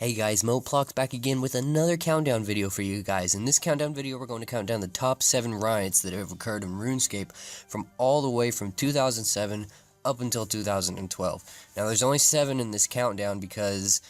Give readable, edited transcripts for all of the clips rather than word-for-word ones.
Hey guys, Plox back again with another countdown video for you guys. In this countdown video, we're going to count down the top 7 riots that have occurred in RuneScape from all the way from 2007 up until 2012. Now, there's only 7 in this countdown because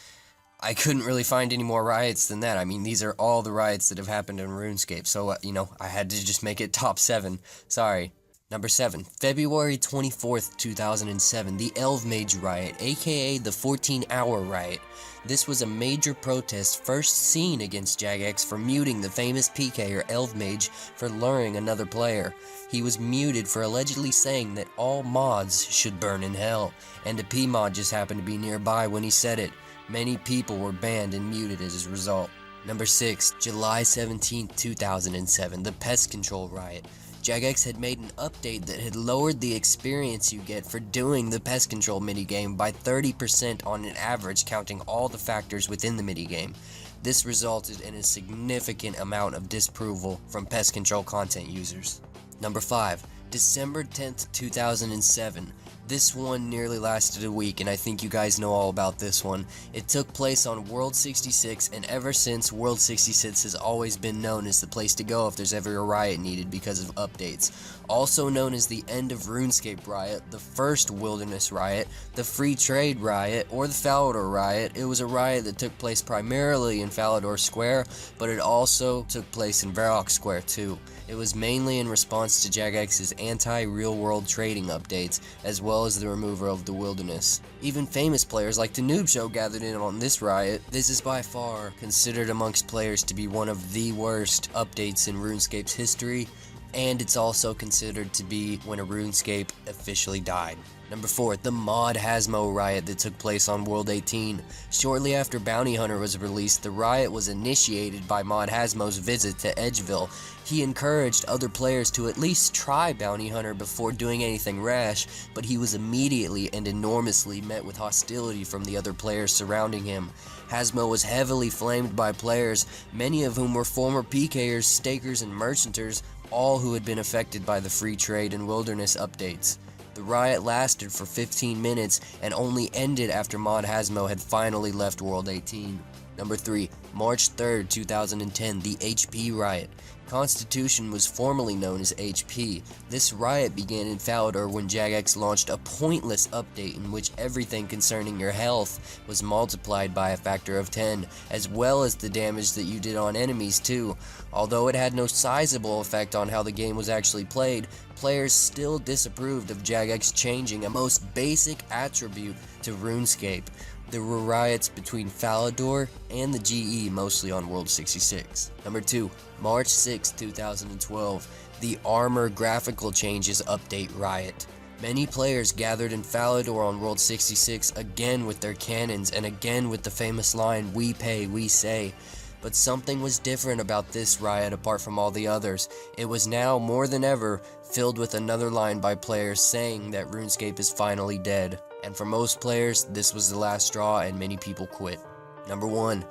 I couldn't really find any more riots than that. I mean, these are all the riots that have happened in RuneScape, so, I had to just make it top 7. Sorry. Number 7, February 24th, 2007, the Elf Mage Riot, aka the 14-hour riot. This was a major protest first seen against Jagex for muting the famous PK or Elf Mage for luring another player. He was muted for allegedly saying that all mods should burn in hell, and a P-mod just happened to be nearby when he said it. Many people were banned and muted as a result. Number 6, July 17th, 2007, the Pest Control Riot. Jagex had made an update that had lowered the experience you get for doing the pest control minigame by 30% on an average, counting all the factors within the minigame. This resulted in a significant amount of disapproval from pest control content users. Number 5, December 10th, 2007. This one nearly lasted a week, and I think you guys know all about this one. It took place on World 66, and ever since, World 66 has always been known as the place to go if there's ever a riot needed because of updates. Also known as the End of RuneScape Riot, the First Wilderness Riot, the Free Trade Riot, or the Falador Riot. It was a riot that took place primarily in Falador Square, but it also took place in Varrock Square too. It was mainly in response to Jagex's anti-real-world trading updates, as well as the removal of the wilderness. Even famous players like the Noob Show gathered in on this riot. This is by far considered amongst players to be one of the worst updates in RuneScape's history, and it's also considered to be when a RuneScape officially died. Number 4, the Mod Hasmo riot that took place on World 18. Shortly after Bounty Hunter was released, the riot was initiated by Mod Hasmo's visit to Edgeville. He encouraged other players to at least try Bounty Hunter before doing anything rash, but he was immediately and enormously met with hostility from the other players surrounding him. Hasmo was heavily flamed by players, many of whom were former PKers, stakers, and merchanters, all who had been affected by the free trade and wilderness updates. The riot lasted for 15 minutes and only ended after Mod Hasmo had finally left World 18. Number 3, March 3rd, 2010, the HP Riot. Constitution was formerly known as HP. This riot began in Falador when Jagex launched a pointless update in which everything concerning your health was multiplied by a factor of 10, as well as the damage that you did on enemies too. Although it had no sizable effect on how the game was actually played, players still disapproved of Jagex changing a most basic attribute to RuneScape. There were riots between Falador and the GE, mostly on World 66. Number 2, March 6, 2012, the Armor Graphical Changes Update Riot. Many players gathered in Falador on World 66 again with their cannons and again with the famous line, "We pay, we say." But something was different about this riot apart from all the others. It was now, more than ever, filled with another line by players saying that RuneScape is finally dead. And for most players, this was the last straw and many people quit. Number 1,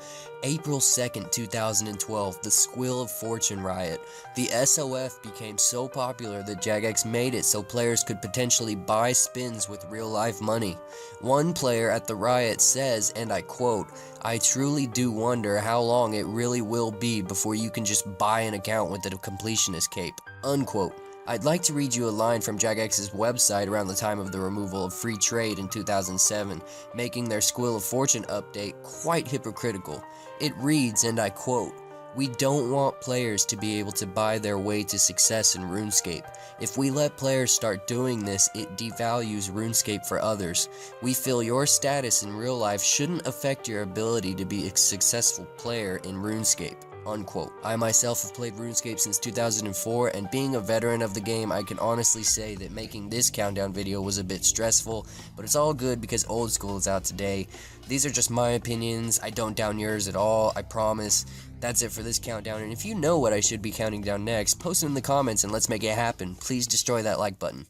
April 2nd, 2012, the Squill of Fortune Riot. The SOF became so popular that Jagex made it so players could potentially buy spins with real-life money. One player at the riot says, and I quote, "I truly do wonder how long it really will be before you can just buy an account with a completionist cape." Unquote. I'd like to read you a line from Jagex's website around the time of the removal of free trade in 2007, making their Squill of Fortune update quite hypocritical. It reads, and I quote, "We don't want players to be able to buy their way to success in RuneScape. If we let players start doing this, it devalues RuneScape for others. We feel your status in real life shouldn't affect your ability to be a successful player in RuneScape." Unquote. I myself have played RuneScape since 2004, and being a veteran of the game, I can honestly say that making this countdown video was a bit stressful, but it's all good because Oldschool is out today. These are just my opinions. I don't down yours at all, I promise. That's it for this countdown, and if you know what I should be counting down next, post it in the comments and let's make it happen. Please destroy that like button.